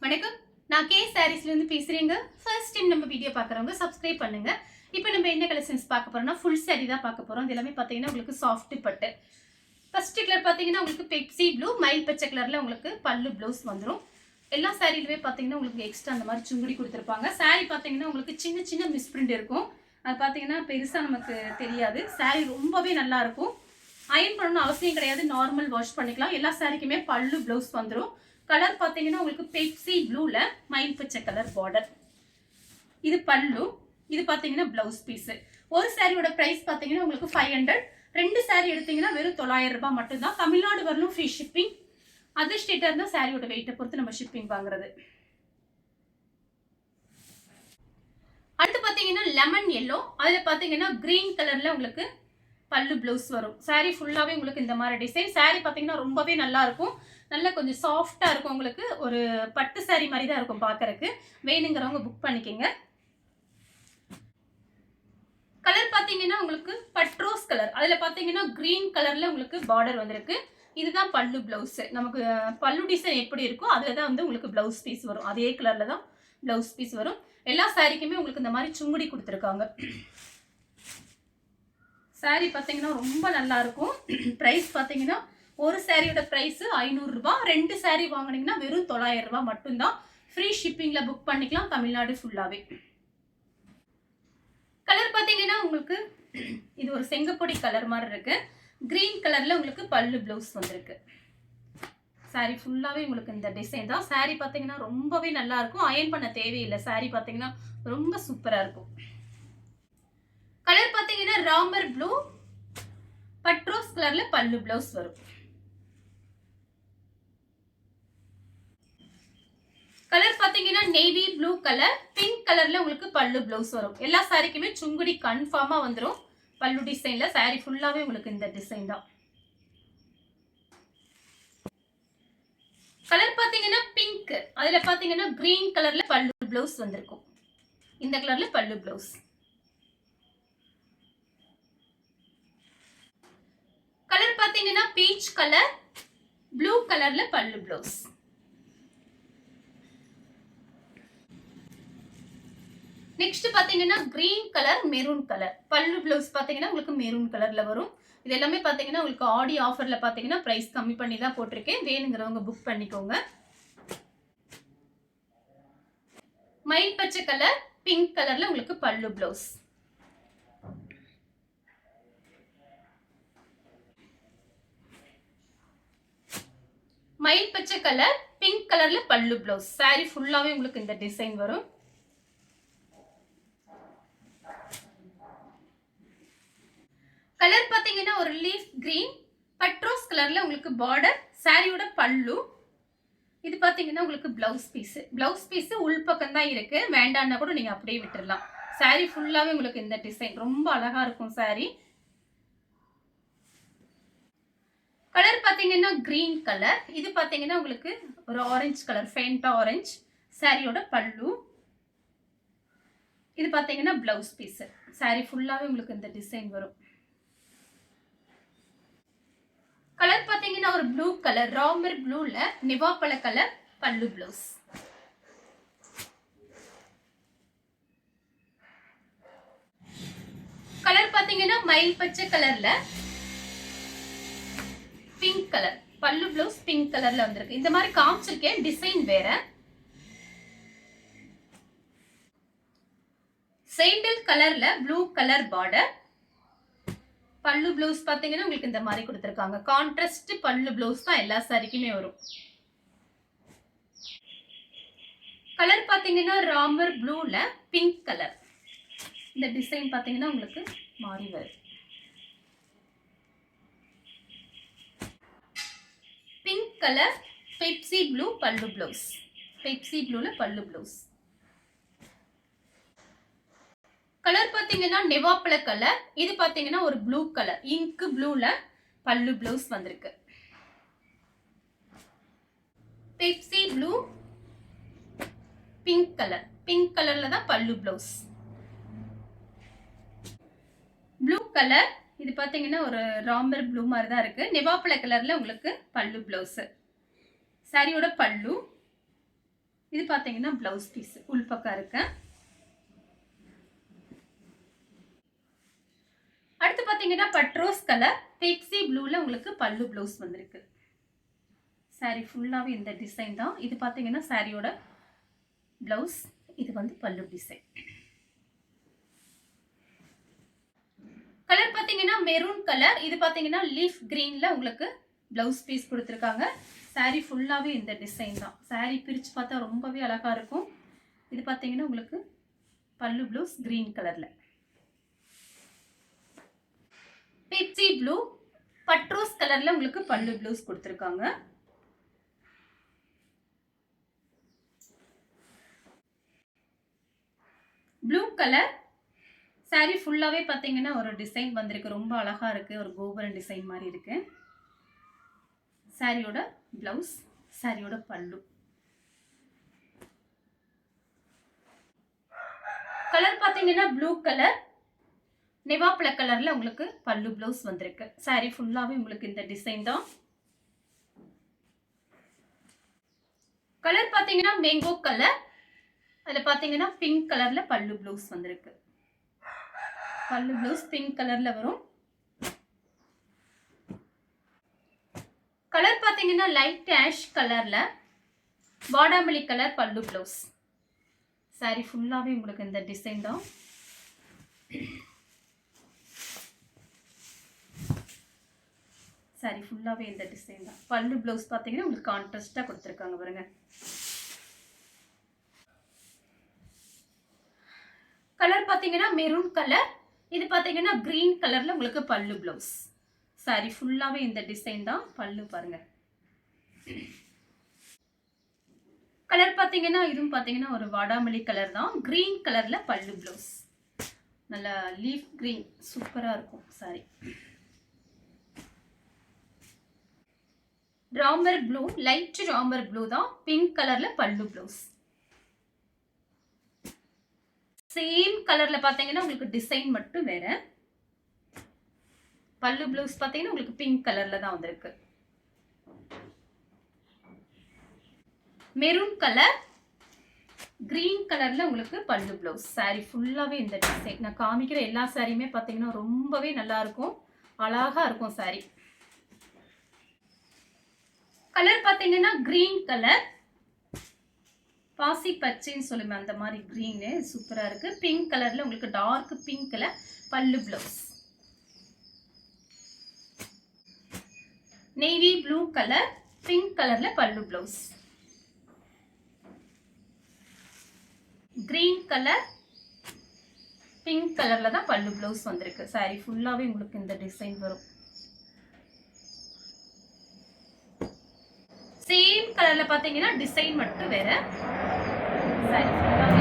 வணக்கம். நான் கே சாரீஸ்லேருந்து பேசுகிறேங்க. ஃபர்ஸ்ட் டைம் நம்ம வீடியோ பார்க்குறவங்க சப்ஸ்கிரைப் பண்ணுங்க. இப்போ நம்ம என்ன கலெக்ஷன்ஸ் பார்க்க போறோம்னா ஃபுல் சாரி தான் பார்க்க போகிறோம். இது எல்லாமே பார்த்தீங்கன்னா உங்களுக்கு சாஃப்ட் பட்டு. ஃபர்ஸ்ட் கலர் பார்த்தீங்கன்னா உங்களுக்கு பெப்சி ப்ளூ மயில் பச்சை கலரில் உங்களுக்கு பல்லு ப்ளவுஸ் வந்துடும். எல்லா சாரிலுமே பார்த்தீங்கன்னா உங்களுக்கு எக்ஸ்ட்ரா அந்த மாதிரி சுங்குடி கொடுத்துருப்பாங்க. சாரி பார்த்தீங்கன்னா உங்களுக்கு சின்ன சின்ன மிஸ்பிரிண்ட் இருக்கும். அது பார்த்தீங்கன்னா பெருசாக நமக்கு தெரியாது. சாரி ரொம்பவே நல்லா இருக்கும். அயன் பண்ணணும் அவசியம் கிடையாது. நார்மல் வாஷ் பண்ணிக்கலாம். எல்லா சாரிக்குமே பல்லு ப்ளவுஸ் வந்துடும். கலர் பார்த்தீங்கன்னா உங்களுக்கு பெப்சி ப்ளூல மயில் பச்சை கலர் பார்டர். இது பல்லு. இது பார்த்தீங்கன்னா பிளவுஸ் பீஸ். ஒரு சாரியோட பிரைஸ் பார்த்தீங்கன்னா உங்களுக்கு 500. 2 சாரி எடுத்தீங்கன்னா வெறும் 900 ரூபாய் மட்டும்தான். தமிழ்நாடு வரலும் ஃப்ரீ ஷிப்பிங். அதர் ஸ்டேட்டாக இருந்தால் சாரியோட வெயிட்டை பொறுத்து நம்ம ஷிப்பிங் வாங்குறது. அடுத்து பார்த்தீங்கன்னா லெமன் எல்லோ. அதில் பார்த்தீங்கன்னா கிரீன் கலர்ல உங்களுக்கு பல்லு ப்ளவுஸ் வரும். சாரி ஃபுல்லாகவே உங்களுக்கு இந்த மாதிரி டிசைன். சாரி பார்த்தீங்கன்னா ரொம்பவே நல்லா இருக்கும். நல்லா கொஞ்சம் சாஃப்டாக இருக்கும். உங்களுக்கு ஒரு பட்டு சாரி மாதிரி தான் இருக்கும் பார்க்கறதுக்கு. வேணுங்கிறவங்க புக் பண்ணிக்கோங்க. கலர் பார்த்தீங்கன்னா உங்களுக்கு பட்ரோஸ் கலர். அதில் பார்த்தீங்கன்னா கிரீன் கலரில் உங்களுக்கு பார்டர் வந்திருக்கு. இதுதான் பல்லு ப்ளவுஸ். நமக்கு பல்லு டிசைன் எப்படி இருக்கோ அதில் தான் வந்து உங்களுக்கு ப்ளவுஸ் பீஸ் வரும். அதே கலரில் தான் ப்ளவுஸ் பீஸ் வரும். எல்லா சாரிக்குமே உங்களுக்கு இந்த மாதிரி சுங்குடி கொடுத்துருக்காங்க. சாரி பார்த்தீங்கன்னா ரொம்ப நல்லா இருக்கும். ப்ரைஸ் பார்த்தீங்கன்னா ஒரு சாரியோட ப்ரைஸ் 500 ரூபாய். 2 சாரி வாங்கினீங்கன்னா வெறும் 900 ரூபாய் மட்டும்தான். ஃப்ரீ ஷிப்பிங்கில் புக் பண்ணிக்கலாம் தமிழ்நாடு ஃபுல்லாகவே. கலர் பார்த்தீங்கன்னா உங்களுக்கு இது ஒரு செங்கப்பொடி கலர் மாதிரி இருக்கு. கிரீன் கலரில் உங்களுக்கு பல்லு ப்ளவுஸ் வந்திருக்கு. சாரி ஃபுல்லாகவே உங்களுக்கு இந்த டிசைன் தான். சாரி பார்த்தீங்கன்னா ரொம்பவே நல்லா இருக்கும். அயன் பண்ண தேவையில்லை. சாரி பார்த்தீங்கன்னா ரொம்ப சூப்பராக இருக்கும். கலர் பார்த்தீங்கன்னா ராமர் ப்ளூ பட்ரோஸ் கலர்ல பல்லு ப்ளவுஸ் வரும். கலர் பார்த்தீங்கன்னா நேவி ப்ளூ கலர் பிங்க் கலர்ல உங்களுக்கு பல்லு ப்ளவுஸ் வரும். எல்லா சாரிக்குமே சுங்குடி கன்ஃபார்மா வந்துடும். பல்லு டிசைன்ல சாரி ஃபுல்லாவே உங்களுக்கு இந்த டிசைன் தான். கலர் பார்த்தீங்கன்னா பிங்க். அதுல பார்த்தீங்கன்னா கிரீன் கலர்ல பல்லு ப்ளவுஸ் வந்திருக்கும். இந்த கலர்ல பல்லு ப்ளவுஸ். கலர் பார்த்தீங்கன்னா பீச் கலர் ப்ளூ கலர்ல பல்லு ப்ளவுஸ். நெக்ஸ்ட் பாத்தீங்கன்னா கிரீன் கலர் மெரூன் கலர் பல்லு ப்ளவுஸ் பாத்தீங்கன்னா உங்களுக்கு மெரூன் கலர்ல வரும். இது எல்லாமே பாத்தீங்கன்னா உங்களுக்கு ஆடி ஆஃபர்ல பாத்தீங்கன்னா பிரைஸ் கம்மி பண்ணி தான் போட்டிருக்கேன். வேணுங்கிறவங்க புக் பண்ணிக்கோங்க. மயில் பச்சை கலர் பிங்க் கலர்ல உங்களுக்கு பல்லு ப்ளவுஸ். மயில் பச்சை கலர் பிங்க் கலர்ல பல்லு ப்ளவுஸ். சாரி ஃபுல்லாவே உங்களுக்கு இந்த டிசைன் வரும். கலர் பாத்தீங்கன்னா ஒரு லீஃப் கிரீன் பட்ரோஸ் கலர்ல உங்களுக்கு பார்டர். சாரியோட பல்லு. இது பாத்தீங்கன்னா உங்களுக்கு பிளவுஸ் பீஸ். பிளவுஸ் பீஸ் உள்பக்கம் தான் இருக்கு. வேண்டாம்னா கூட நீங்க அப்படியே விட்டுடலாம். சாரி ஃபுல்லாவே உங்களுக்கு இந்த டிசைன் ரொம்ப அழகா இருக்கும். சாரி கலர் பாத்தீங்கன்னா கிரீன் கலர். இது பாத்தீங்கன்னா உங்களுக்கு ஒரு ஆரஞ்சு கலர் ஃபெயிண்டா ஆரஞ்சு. சாரியோட பல்லு. இது பாத்தீங்கன்னா பிளவுஸ் பீஸ். சாரி ஃபுல்லாவே உங்களுக்கு இந்த டிசைன் வரும். கலர் பாத்தீங்கன்னா ஒரு ப்ளூ கலர் ராமர் ப்ளூல நிவாப்பழ கலர் பல்லு ப்ளவுஸ். கலர் பாத்தீங்கன்னா மயில் பச்சை கலர்ல பிங்க் கலர் பல்லு ப்ளவுஸ் பிங்க் கலர்ல வந்திருக்கு. இந்த மாதிரி காமிச்சிருக்கேன். டிசைன் வேற. சேண்டல் கலர்ல ப்ளூ கலர் பார்டர். பல்லு ப்ளவுஸ் பாத்தீங்கன்னா உங்களுக்கு இந்த மாதிரி கொடுத்திருக்காங்க. கான்ட்ராஸ்ட் பல்லு ப்ளவுஸ் தான் எல்லா சாரிக்குமே வரும். கலர் பாத்தீங்கன்னா ராமர் ப்ளூல பிங்க் கலர். இந்த டிசைன் பாத்தீங்கன்னா உங்களுக்கு மாறி வரும். பிங்க் கலர் பெப்சி ப்ளூ பல்லு ப்ளவுஸ். பெப்சி ப்ளூல பல்லு ப்ளவுஸ். கலர் பாத்தீங்கன்னா நெவாப்பழ கலர். இது பாத்தீங்கன்னா ஒரு ப்ளூ கலர் இங்க் ப்ளூல பல்லு ப்ளவுஸ் வந்திருக்கு. Pepsi blue pink colour. Pink கலர்ல தான் பல்லு ப்ளவுஸ். Blue colour. இது பாத்தீங்கன்னா ஒரு ராமர் ப்ளூ மாதிரி தான் இருக்கு. நெவாப்பழ கலர்ல உங்களுக்கு பல்லு ப்ளவுஸ். சாரியோட பல்லு. இது பார்த்தீங்கன்னா பிளவுஸ் பீஸ் உள்பக்கம் இருக்கு. அடுத்து பார்த்தீங்கன்னா பட்ரோஸ் கலர் பெப்சி ப்ளூல உங்களுக்கு பல்லு பிளவுஸ் வந்திருக்கு. சாரி ஃபுல்லாவே இந்த டிசைன் தான். இது பார்த்தீங்கன்னா சாரியோட பிளவுஸ், இது வந்து பல்லு டிசைன். கலர் பார்த்தீங்கன்னா மெரூன் கலர். இது பார்த்தீங்கன்னா லீஃப் கிரீன்ல உங்களுக்கு பிளவுஸ் பீஸ் கொடுத்துருக்காங்க. சாரி ஃபுல்லாவே இந்த டிசைன் தான். சாரி பிரிச்சு பார்த்தா ரொம்பவே அழகா இருக்கும். இது பார்த்தீங்கன்னா உங்களுக்கு பல்லு பிளவுஸ் கிரீன் கலர்ல. பெப்சி ப்ளூ பட்ரோஸ் கலர்ல உங்களுக்கு பல்லு பிளவுஸ் கொடுத்துருக்காங்க. ப்ளூ கலர் சாரி ஃபுல்லாவே பார்த்தீங்கன்னா ஒரு டிசைன் வந்திருக்கு. ரொம்ப அழகா இருக்கு. ஒரு கோபுரம் டிசைன் மாதிரி இருக்கு. சாரியோட பிளவுஸ், சாரியோட பல்லு. கலர் பார்த்தீங்கன்னா ப்ளூ கலர் நெவாப்பழ கலர்ல உங்களுக்கு பல்லு பிளவுஸ் வந்திருக்கு. சாரி ஃபுல்லாவே உங்களுக்கு இந்த டிசைன் தான். கலர் பார்த்தீங்கன்னா மேங்கோ கலர். அதில் பார்த்தீங்கன்னா பிங்க் கலர்ல பல்லு பிளவுஸ் வந்திருக்கு. பல்லு பிளவுஸ் பிங்க் கலர்ல வரும். கலர் பார்த்தீங்கன்னா லைட் ஆஷ் கலர்ல பாடாமல்லி கலர் பல்லு பிளவுஸ். சாரி ஃபுல்லாவே உங்களுக்கு இந்த டிசைன் தான். சாரி ஃபுல்லாவே இந்த டிசைன் தான். பல்லு பிளவுஸ் பார்த்தீங்கன்னா உங்களுக்கு கான்ட்ராஸ்டா கொடுத்துருக்காங்க பாருங்க. கலர் பார்த்தீங்கன்னா மெரூன் கலர். இது பார்த்தீங்கன்னா கிரீன் கலர்ல உங்களுக்கு பல்லு பிளவுஸ். சாரி ஃபுல்லாவே இந்த டிசைன் தான். பல்லு பாருங்க. கலர் பார்த்தீங்கன்னா இதுவும் பார்த்தீங்கன்னா ஒரு வாடாமல்லி கலர் தான். கிரீன் கலர்ல பல்லு பிளவுஸ். நல்ல லீஃப் கிரீன் சூப்பரா இருக்கும் sorry. Ramar blue light Ramar blue தான். பிங்க் கலர்ல பல்லு பிளவுஸ். சேம் கலர்ல பாத்தீங்கன்னா உங்களுக்கு டிசைன் மட்டும் வேற. பல்லு பிளவுஸ் பாத்தீங்கன்னா உங்களுக்கு பிங்க் கலர்ல தான் வந்திருக்கு. மெரூன் கலர் கிரீன் கலர்ல உங்களுக்கு பல்லு பிளவுஸ். சாரி ஃபுல்லாவே இந்த டிசைன். நான் காமிக்கிற எல்லா சாரியுமே பாத்தீங்கன்னா ரொம்பவே நல்லா இருக்கும். அழகா இருக்கும் சாரி. கலர் பாத்தீங்கன்னா கிரீன் கலர் பாசி பச்சைன்னு சொல்லுமே அந்த மாதிரி கிரீனு சூப்பரா இருக்கு. பிங்க் கலர்ல உங்களுக்கு டார்க் பிங்க்ல பல்லு blouse. Navy blue colour pink கலர்ல பல்லு பிளவுஸ். கிரீன் கலர் பிங்க் கலர்ல தான் பல்லு பிளவுஸ் வந்திருக்கு. சாரி ஃபுல்லாவே உங்களுக்கு இந்த டிசைன் வரும். சேம் கலர்ல பாத்தீங்கன்னா டிசைன் மட்டும் வேற. சாரி ஃபுல்லா